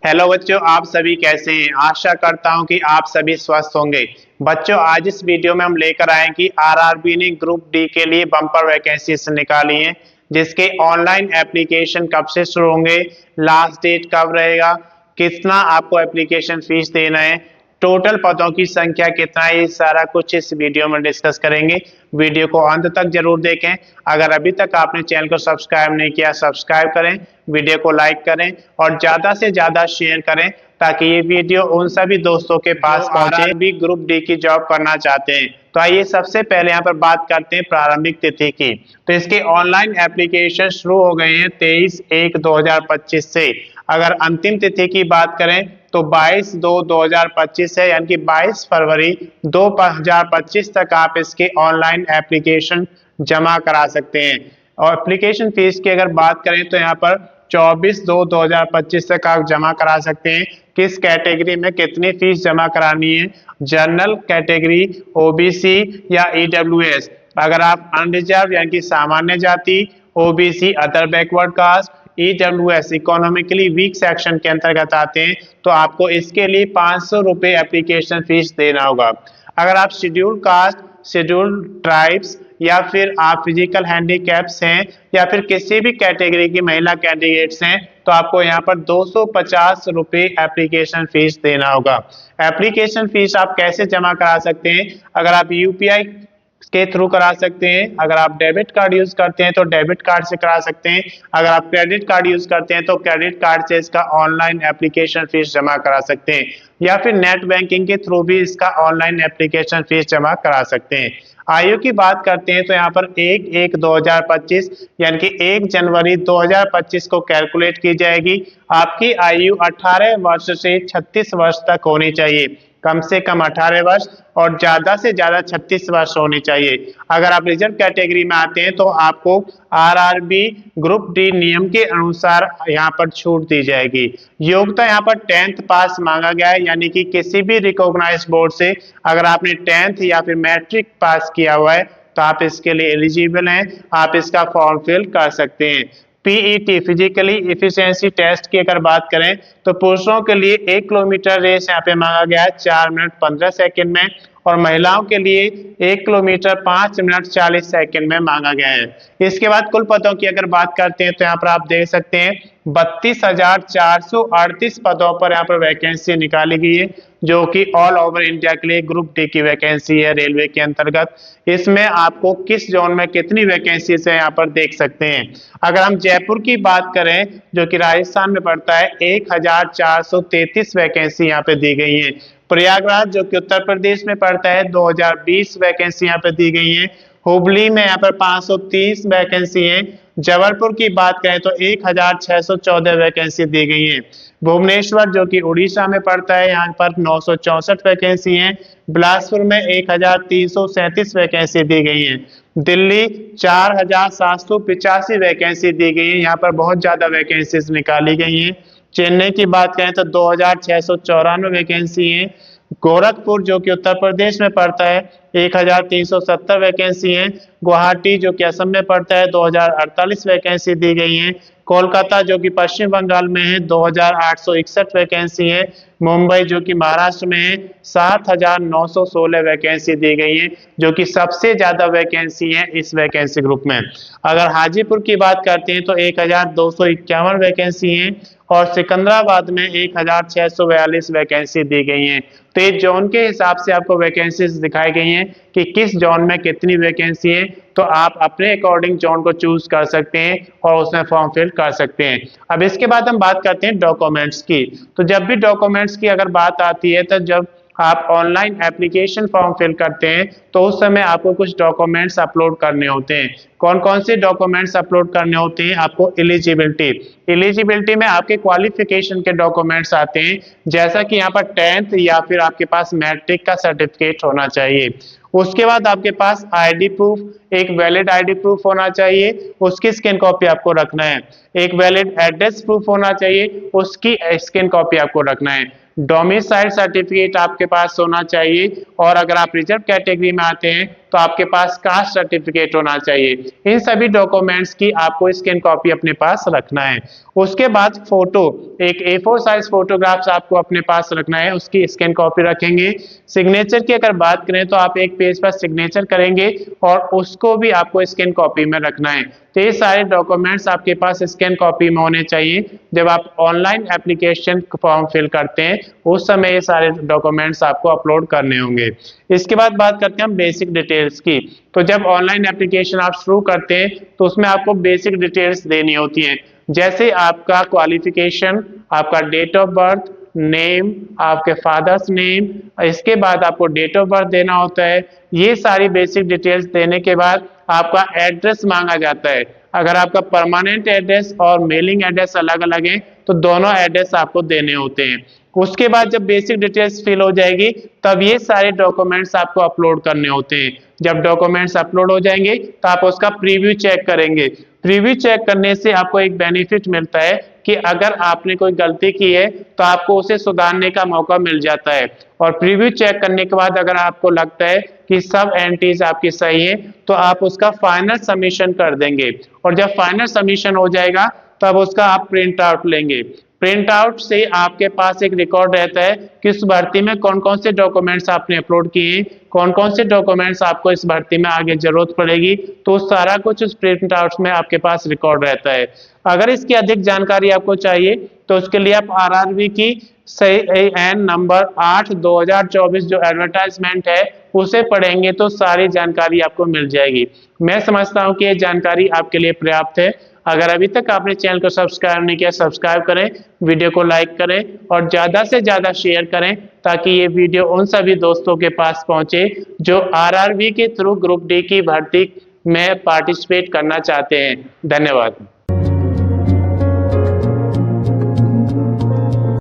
Hello बच्चों, आप सभी कैसे हैं। आशा करता हूं कि आप सभी स्वस्थ होंगे। बच्चों, आज इस वीडियो में हम लेकर आए कि आरआरबी ने ग्रुप डी के लिए बम्पर वैकेंसीज निकाली हैं, जिसके ऑनलाइन एप्लीकेशन कब से शुरू होंगे, लास्ट डेट कब रहेगा, कितना आपको एप्लीकेशन फीस देना है, टोटल पदों की संख्या कितना है, ये सारा कुछ इस वीडियो में डिस्कस करेंगे। वीडियो को अंत तक जरूर देखें। अगर अभी तक आपने चैनल को सब्सक्राइब नहीं किया, सब्सक्राइब करें, वीडियो को लाइक करें और ज्यादा से ज्यादा शेयर करें ताकि ये वीडियो उन सभी दोस्तों के पास पहुंचे आरआरबी ग्रुप डी की जॉब करना चाहते हैं। तो आइए सबसे पहले यहाँ पर बात करते हैं प्रारंभिक तिथि की। तो इसके ऑनलाइन एप्लीकेशन शुरू हो गए हैं 23/1/2025 से। अगर अंतिम तिथि की बात करें तो 22/2/2025 है, यानी कि 22 फरवरी 2025 तक आप इसके ऑनलाइन एप्लीकेशन जमा करा सकते हैं। और एप्लीकेशन फीस की अगर बात करें तो यहाँ पर 24/2/2025 तक आप जमा करा सकते हैं। किस कैटेगरी में कितनी फीस जमा करानी है, जनरल कैटेगरी, ओबीसी या ईडब्ल्यूएस। अगर आप अनरिजर्व यानी कि सामान्य जाति, OBC other backward caste, EWS economically weak section के अंतर्गत आते हैं तो आपको इसके लिए 500 रुपये एप्लीकेशन फीस देना होगा। अगर आप शेड्यूल कास्ट, शेड्यूल ट्राइब्स या फिर आप फिजिकल हैंडीकैप्स हैं या फिर किसी भी कैटेगरी की महिला कैंडिडेट्स हैं तो आपको यहाँ पर 250 रुपये एप्लीकेशन फीस देना होगा। एप्लीकेशन फीस आप कैसे जमा करा सकते हैं? अगर आप यूपीआई के थ्रू करा सकते हैं, अगर आप डेबिट कार्ड यूज करते हैं तो डेबिट कार्ड से करा सकते हैं, अगर आप क्रेडिट कार्ड यूज करते हैं तो क्रेडिट कार्ड से इसका ऑनलाइन एप्लीकेशन फीस जमा करा सकते हैं, या फिर नेट बैंकिंग के थ्रू भी इसका ऑनलाइन एप्लीकेशन फीस जमा करा सकते हैं। आयु की बात करते हैं तो यहाँ पर 1/1/2025 यानी कि 1 जनवरी 2025 को कैलकुलेट की जाएगी। आपकी आयु 18 वर्ष से 36 वर्ष तक होनी चाहिए, कम से कम 18 वर्ष और ज्यादा से ज्यादा 36 वर्ष होनी चाहिए। अगर आप रिजर्व कैटेगरी में आते हैं तो आपको आरआरबी ग्रुप डी नियम के अनुसार यहाँ पर छूट दी जाएगी। योग्यता यहाँ पर 10th पास मांगा गया है, यानी कि किसी भी रिकॉग्नाइज्ड बोर्ड से अगर आपने 10th या फिर मैट्रिक पास किया हुआ है तो आप इसके लिए एलिजिबल हैं, आप इसका फॉर्म फिल कर सकते हैं। पीईटी फिजिकली इफिशिएंसी टेस्ट की अगर बात करें तो पुरुषों के लिए 1 किलोमीटर रेस यहाँ पे मांगा गया है 4 मिनट 15 सेकंड में, और महिलाओं के लिए 1 किलोमीटर 5 मिनट 40 सेकंड में मांगा गया है। इसके बाद कुल पदों की अगर बात करते हैं तो यहाँ पर आप देख सकते हैं 32,438 पदों पर यहाँ पर वैकेंसी निकाली गई है, जो कि ऑल ओवर इंडिया के लिए ग्रुप डी की वैकेंसी है रेलवे के अंतर्गत। इसमें आपको किस जोन में कितनी वैकेंसी है यहाँ पर देख सकते हैं। अगर हम जयपुर की बात करें जो कि राजस्थान में पड़ता है, 1,433 वैकेंसी यहाँ पे दी गई है। प्रयागराज जो कि उत्तर प्रदेश में पड़ता है 2020 वैकेंसी यहाँ पे दी गई है। हुबली में यहाँ पर 530 वैकेंसी है। जबलपुर की बात करें तो 1,614 वैकेंसी दी गई है। भुवनेश्वर जो कि उड़ीसा में पड़ता है, यहाँ पर 964 वैकेंसी है। बिलासपुर में 1,337 वैकेंसी दी गई है। दिल्ली 4,785 वैकेंसी दी गई है, यहाँ पर बहुत ज्यादा वैकेंसीज निकाली गई हैं। चेन्नई की बात करें तो 2,694 वैकेंसी है। गोरखपुर जो कि उत्तर प्रदेश में पड़ता है 1,370 वैकेंसी है। गुवाहाटी जो कि असम में पड़ता है 2,048 वैकेंसी दी गई है। कोलकाता जो कि पश्चिम बंगाल में है 2,861 वैकेंसी है। मुंबई जो कि महाराष्ट्र में है 7,916 वैकेंसी दी गई है, जो कि सबसे ज्यादा वैकेंसी है इस वैकेंसी ग्रुप में। अगर हाजीपुर की बात करते हैं तो 1,251 वैकेंसी है और सिकंदराबाद में 1,642 वैकेंसी दी गई हैं। तो ये जोन के हिसाब से आपको वैकेंसीज दिखाई गई हैं कि किस जोन में कितनी वैकेंसी है, तो आप अपने अकॉर्डिंग जोन को चूज कर सकते हैं और उसमें फॉर्म फिल कर सकते हैं। अब इसके बाद हम बात करते हैं डॉक्यूमेंट्स की। तो जब भी डॉक्यूमेंट्स की अगर बात आती है तो जब आप ऑनलाइन एप्लीकेशन फॉर्म फिल करते हैं तो उस समय आपको कुछ डॉक्यूमेंट्स अपलोड करने होते हैं। कौन कौन से डॉक्यूमेंट्स अपलोड करने होते हैं? आपको एलिजिबिलिटी में आपके क्वालिफिकेशन के डॉक्यूमेंट्स आते हैं, जैसा कि यहाँ पर 10th या फिर आपके पास मैट्रिक का सर्टिफिकेट होना चाहिए। उसके बाद आपके पास आईडी प्रूफ, एक वैलिड आईडी प्रूफ होना चाहिए, उसकी स्कैन कॉपी आपको रखना है। एक वैलिड एड्रेस प्रूफ होना चाहिए, उसकी स्कैन कॉपी आपको रखना है। डोमिसाइल सर्टिफिकेट आपके पास होना चाहिए, और अगर आप रिजर्व कैटेगरी में आते हैं तो तो आपके पास कास्ट सर्टिफिकेट होना चाहिए। इन सभी डॉक्यूमेंट्स की आपको स्कैन कॉपी अपने पास रखना है। उसके बाद फोटो, एक A4 साइज फोटोग्राफ्स आपको अपने पास रखना है, उसकी स्कैन कॉपी रखेंगे। सिग्नेचर की अगर बात करें तो आप एक पेज पर सिग्नेचर करेंगे और उसको भी आपको स्कैन कॉपी में रखना है। तो ये सारे डॉक्यूमेंट्स आपके पास स्कैन कॉपी में होने चाहिए। जब आप ऑनलाइन एप्लीकेशन फॉर्म फिल करते हैं उस समय ये सारे डॉक्यूमेंट्स आपको अपलोड करने होंगे। इसके बाद बात करते हैं हम बेसिक डिटेल्स की। तो जब ऑनलाइन एप्लीकेशन आप शुरू करते हैं तो उसमें आपको बेसिक डिटेल्स देनी होती हैं, जैसे आपका क्वालिफिकेशन, आपका डेट ऑफ बर्थ, नेम, आपके फादर्स नेम, इसके बाद आपको डेट ऑफ बर्थ देना होता है। ये सारी बेसिक डिटेल्स देने के बाद आपका एड्रेस मांगा जाता है। अगर आपका परमानेंट एड्रेस और मेलिंग एड्रेस अलग अलग है तो दोनों एड्रेस आपको देने होते हैं। उसके बाद जब बेसिक डिटेल्स फिल हो जाएगी तब ये सारे डॉक्यूमेंट्स आपको अपलोड करने होते हैं। जब डॉक्यूमेंट्स अपलोड हो जाएंगे तो आप उसका प्रीव्यू चेक करेंगे। प्रीव्यू चेक करने से आपको एक बेनिफिट मिलता है कि अगर आपने कोई गलती की है तो आपको उसे सुधारने का मौका मिल जाता है। और प्रीव्यू चेक करने के बाद अगर आपको लगता है कि सब एंट्रीज आपकी सही है तो आप उसका फाइनल सबमिशन कर देंगे। और जब फाइनल सबमिशन हो जाएगा तब उसका आप प्रिंट आउट लेंगे। प्रिंट आउट से आपके पास एक रिकॉर्ड रहता है कि इस भर्ती में कौन कौन से डॉक्यूमेंट्स आपने अपलोड किए, कौन कौन से डॉक्यूमेंट्स आपको इस भर्ती में आगे जरूरत पड़ेगी, तो सारा कुछ उस प्रिंट आउट में आपके पास रिकॉर्ड रहता है। अगर इसकी अधिक जानकारी आपको चाहिए तो उसके लिए आप RRB की CIN नंबर 8/2024 जो एडवर्टाइजमेंट है उसे पढ़ेंगे तो सारी जानकारी आपको मिल जाएगी। मैं समझता हूं कि ये जानकारी आपके लिए पर्याप्त है। अगर अभी तक आपने चैनल को सब्सक्राइब नहीं किया, सब्सक्राइब करें, वीडियो को लाइक करें और ज्यादा से ज्यादा शेयर करें ताकि ये वीडियो उन सभी दोस्तों के पास पहुंचे जो RRB के थ्रू ग्रुप डी की भर्ती में पार्टिसिपेट करना चाहते हैं। धन्यवाद।